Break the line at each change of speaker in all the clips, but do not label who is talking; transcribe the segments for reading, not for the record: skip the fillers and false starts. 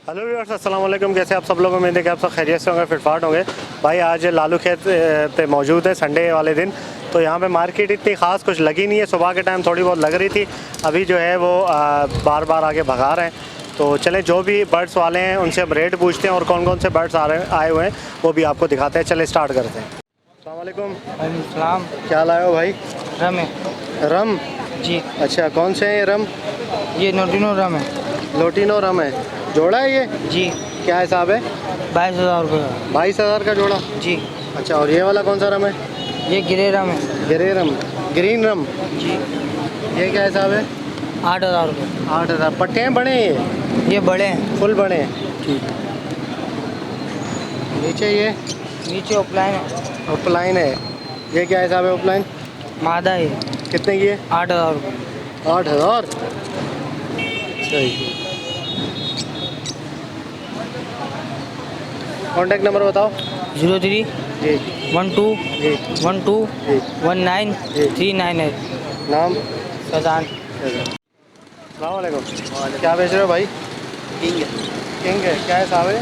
Hello viewers, अस्सलाम वालेकुम। कैसे आप सब लोग? उम्मीद है कि आप सब खैरियत से होंगे, फिटफाट होंगे। भाई आज लालू खेत पे मौजूद है संडे वाले दिन। तो यहाँ पे मार्केट इतनी ख़ास कुछ लगी नहीं है। सुबह के टाइम थोड़ी बहुत लग रही थी, अभी जो है वो बार बार आगे भगा रहे हैं। तो चलें, जो भी बर्ड्स वाले हैं उनसे हम रेट पूछते हैं और कौन कौन से बर्ड्स आए हुए हैं वो भी आपको दिखाते हैं। चले स्टार्ट करते हैं। अस्सलाम वालेकुम।
सलाम।
क्या लाए हो भाई?
रम है
रम?
जी।
अच्छा, कौन से हैं ये रम?
ये नोटिनो रम है।
लोटिनो रम है, जोड़ा है ये?
जी।
क्या हिसाब है?
22,000 रुपये का।
22,000 का जोड़ा?
जी।
अच्छा, और ये वाला कौन सा रम है?
ये गिरे रम है।
ग्रे रम, ग्रीन रम।
जी।
ये क्या हिसाब है?
8,000 रुपये।
8,000। पट्टे हैं बड़े हैं
ये बड़े हैं।
फुल बड़े हैं? ठीक। नीचे ये
नीचे ऑफलाइन है।
अपलाइन है, ये क्या हिसाब है अपलाइन?
मादा है।
कितने की है?
8,000 रुपये।
8,000। सही। कॉन्टैक्ट नंबर बताओ।
03
जी
12
जी
12
जी
19
जी।
398।
नाम?
फैजान।
अस्सलाम वालेकुम। क्या बेच रहे हो भाई?
किंग है।
किंग है, क्या हिसाब है?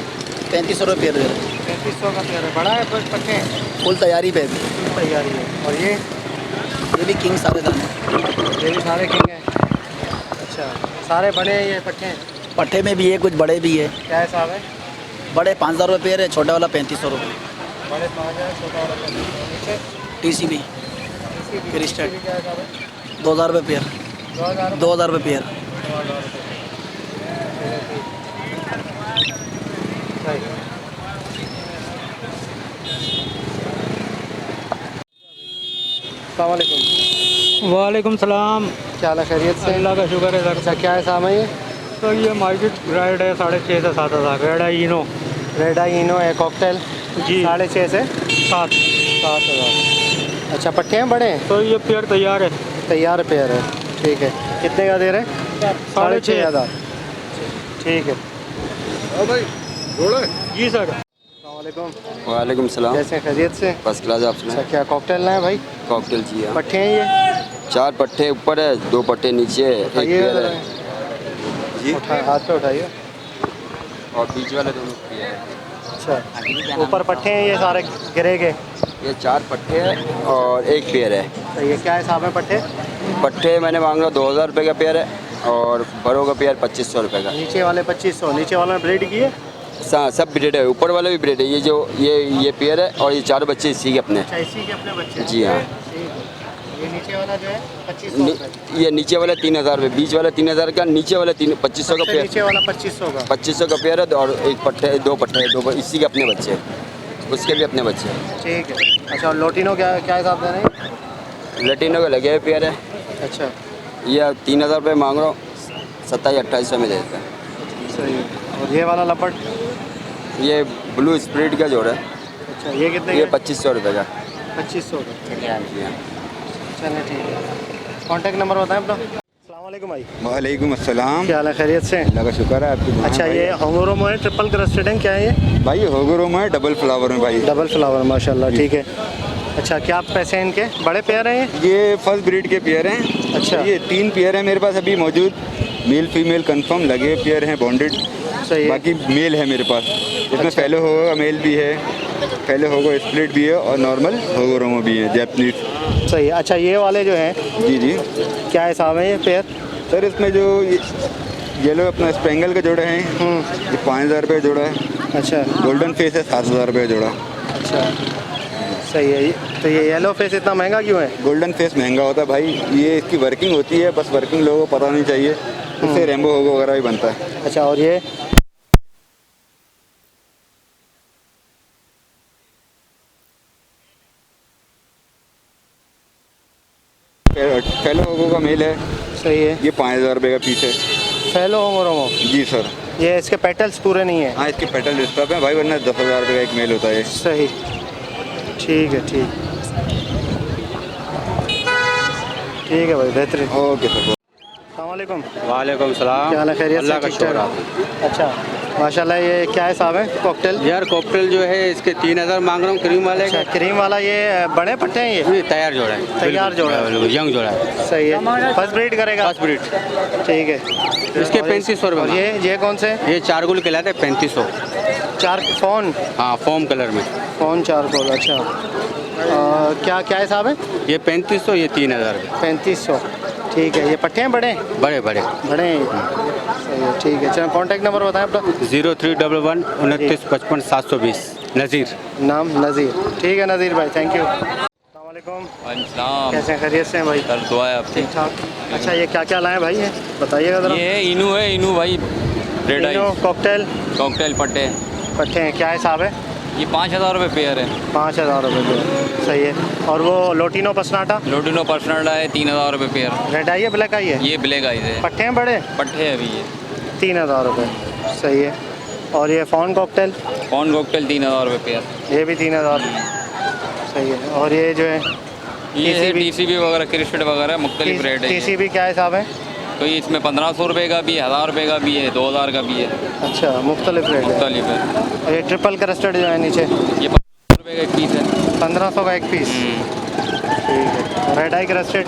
3500 रुपये पेयर दे रहे
3500 का पेयर है। बड़ा है पर पट्टे हैं?
हैं। फुल तैयारी पे भी।
तैयारी है। और ये
भी किंग सारे दाने।
ये भी सारे किंग हैं? अच्छा, सारे बड़े हैं ये पट्टे हैं?
पट्टे में भी है, कुछ बड़े भी है।
क्या हिसाब है?
बड़े 5,000 रुपये पेयर है, छोटा वाला 3500 रुपये।
बड़े 5,000, छोटा वाला 3500। नीचे
TCB क्रिस्टल
क्या हिसाब है?
2,000 रुपये पेयर।
2,000?
2,000 रुपये पेयर।
2,000 रुपये। सही। अस्सलाम वालेकुम।
वालेकुम सलाम।
क्या हाल है, खैरियत से?
अल्लाह का शुक्र है सर।
अच्छा, क्या हिसाब है ये?
तो ये मार्केट रेट है 6,500 से 7,000। रेड है इनो।
रेड आई इनो है कॉकटेल?
जी।
6,500 से
7।
7,000। अच्छा, पट्टे हैं बड़े हैं?
तो ये पेयर तैयार है।
तैयार पेयर है, ठीक है। कितने का दे रहे हैं?
6,500।
ठीक है।
जी सर।
अस्सलाम वालेकुम।
वालेकुम सलाम।
कैसे हैं, खैरियत से?
First class. आप
अच्छा,
सुनाएं?
क्या कॉकटेल लाए भाई?
कॉकटेल चाहिए।
पट्टे हैं ये?
4 पट्टे ऊपर है, 2 पट्टे नीचे है, एक
उठाइए
पेयर
जरा।
है जी,
हाथ पे उठाइए।
और बीच वाले दोनों पेयर है।
अच्छा, ऊपर पट्टे हैं ये सारे गिरे के?
ये 4 पट्टे हैं और एक पेयर है।
सही है। क्या हिसाब है पट्टे?
पट्टे मैंने मांगा 2,000 रुपये का पेयर है और बड़ों का पेयर 2,500 रुपये का।
नीचे वाले 2,500। नीचे वाला ब्रेड की है?
सब ब्रेड है, ऊपर वाले भी ब्रेड है। ये पेयर है और ये 4 बच्चे इसी के अपने।
अच्छा, इसी के अपने बच्चे?
जी हाँ।
ठीक है। ये नीचे वाला जो है 2,500 रुपये?
ये नीचे वाला 3,000 रुपये, बीच वाला 3,000 का, नीचे वाला 2,500 का पेयर।
नीचे वाला 2,500 का?
2,500 का पेयर है और एक पट्टे 2 पट्टे 2 इसी के अपने बच्चे, उसके भी अपने बच्चे हैं।
ठीक है। अच्छा, और लोटिनो क्या क्या हिसाब दे रहे हैं?
लटीनों का लगे हुए पेयर है।
अच्छा,
ये 3,000 रुपये मांग रहा हूँ, 2700-2800 में दे देता है।
सही है। और ये वाला लपट?
ये ब्लू स्प्रिट का जोड़ है,
अच्छा, ये कितने
ये
का?
2,500 रुपये का।
2,500 का?
जी हाँ।
चलिए, ठीक है। कॉन्टैक्ट नंबर बताएं अपना। अस्सलाम वालेकुम भाई।
वालेकुम अस्सलाम।
क्या हाल है, खैरियत से?
अल्लाह का शुक्र है आपकी दुआ है
अच्छा,
भाई।
ये होंगोरोमो है, ट्रिपल क्रस्टेड है, क्या है ये?
भाई होगरोम है, डबल फ्लावर में भाई।
डबल फ्लावर, माशाल्लाह। ठीक है। अच्छा, क्या पैसे हैं इनके? बड़े पेयर हैं ये?
ये फर्स्ट ब्रीड के पेयर हैं।
अच्छा।
ये 3 पेयर हैं मेरे पास अभी मौजूद। मेल फीमेल कंफर्म लगे पेयर हैं, बॉन्डेड।
सही है।
बाकी मेल है मेरे पास। इसमें फेलो होगा मेल भी है, फेलो होगा स्प्लिट भी है और नॉर्मल होगरोमो भी है, जैपनीज।
सही है। अच्छा, ये वाले जो हैं
जी जी।
क्या हिसाब है ये पेयर?
सर इसमें जो येलो अपना स्पेंगल का जोड़ा है, ये 5,000 रुपये जोड़ा है।
अच्छा
गोल्डन फेस है 7,000 रुपये जोड़ा।
अच्छा, सही है। तो ये येलो फेस इतना महंगा क्यों है?
गोल्डन फेस महंगा होता है भाई, ये इसकी वर्किंग होती है, बस वर्किंग लोगों को पता नहीं चाहिए। इससे रेम्बो होगो वगैरह भी बनता है।
अच्छा, और ये?
फेलो होगो का मेल है,
सही है।
ये 5,000 रुपये का पीस है।
फेलो होंगोरोमो?
जी सर।
ये इसके पेटल्स पूरे नहीं है?
हाँ, इसके पेटल डिस्टर्ब है भाई, वरना 10,000 रुपये का एक मेल होता है।
सही, ठीक है। ठीक है भाई, बेहतरीन।
Okay sir.
अस्सलाम वालेकुम।
वालेकुम सलाम।
क्या हाल है, खैरियत से?
अल्लाह का
ठीक ठाक?
शुक्र है।
अच्छा, माशाल्लाह। ये क्या है साहब है कॉकटेल?
यार कॉकटेल जो है इसके 3000 मांग रहा हूँ क्रीम वाले
अच्छा
का।
क्रीम वाला, ये बड़े पट्टे हैं ये?
तैयार जोड़ा है,
तैयार जोड़ा है।
बिल्कुल, यंग जोड़ा है,
सही है। फर्स्ट ब्रीड करेगा?
First breed.
ठीक है।
इसके
और
3500
और
रुपये।
ये कौन से?
ये चारगुल कहलाते हैं 3500।
चार फोन?
हाँ, फोम कलर में।
फोन चारकोल, अच्छा। क्या क्या है साहब है?
ये 3500, ये 3000 रुपये।
3500। ठीक है। ये पट्टे हैं बड़े?
बड़े बड़े।
बड़े हैं। सही है, ठीक है। चलो कॉन्टैक्ट नंबर बताएं अपना।
0311 29 55 720। नज़ीर।
नाम नज़ीर। ठीक है नज़ीर भाई, थैंक यू। अस्सलाम वालेकुम।
वालेकुम
कैसे हैं, खैरियत से हैं भाई?
सर, दुआ है आपकी।
ठीक ठाक। अच्छा ये क्या क्या लाए भाई, ये बताइएगा ज़रा।
ये है इनू भाई, रेड आई
तीनों कॉकटेल
कॉकटेल पट्टे।
पट्टे हैं। क्या हिसाब है?
ये 5000 रुपये पेयर है।
5000 रुपये पे। सही है। और वो लोटिनो पसनाटा?
लोटिनो पर्सनल है 3000 रुपये पेयर।
रेड आई है, ब्लैक आई है?
ये ब्लैक आई है,
पट्टे हैं बड़े?
पट्टे है अभी ये।
3000 रुपये। सही है। और ये फ़ोन कॉकटेल?
कॉर्न कॉकटेल 3000 रुपये पेयर।
ये भी 3000। सही है। और ये जो है
ये है
TCB
TCB वगैरह, क्रिस्टल वगैरह मुख्तलिफ रेट है ये।
TCB क्या हिसाब है?
तो ये इसमें 1500 रुपये का भी है, 1000 रुपये का भी है, 2000 का भी है,
अच्छा, मुख्तलिफ रेट है।
मुख्तलिफ है।
और ये ट्रिपल क्रस्टेड जो है नीचे?
ये 1500 रुपये का एक पीस है।
1500 का एक पीस। ठीक है। रेड आई क्रस्टेड?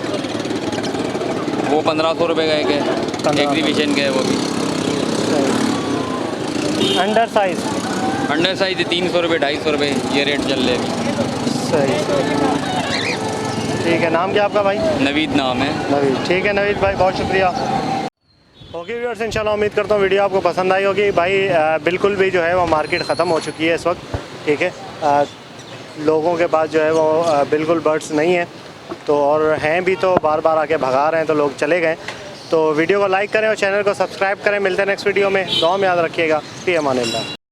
वो 1500 रुपये का एक है,
1500।
एग्जीबिशन का है वो भी।
Under size?
अंडर साइज 300 रुपये, 250 रुपये, ये रेट चल रहे हैं
सही। ठीक है। नाम क्या आपका भाई?
अभी। नवीद नाम है।
नवीद। ठीक है नवीद भाई, बहुत शुक्रिया। ओके व्यूअर्स, इंशाल्लाह उम्मीद करता हूँ वीडियो आपको पसंद आई होगी। भाई बिल्कुल भी जो है वो मार्केट ख़त्म हो चुकी है इस वक्त। ठीक है। लोगों के पास जो है वो बिल्कुल बर्ड्स नहीं है, तो और हैं भी तो बार बार आके भगा रहे हैं, तो लोग चले गए। तो वीडियो को लाइक करें और चैनल को सब्सक्राइब करें। मिलते हैं नेक्स्ट वीडियो में। दुआ में याद रखिएगा। फ़ी अमानिल्लाह।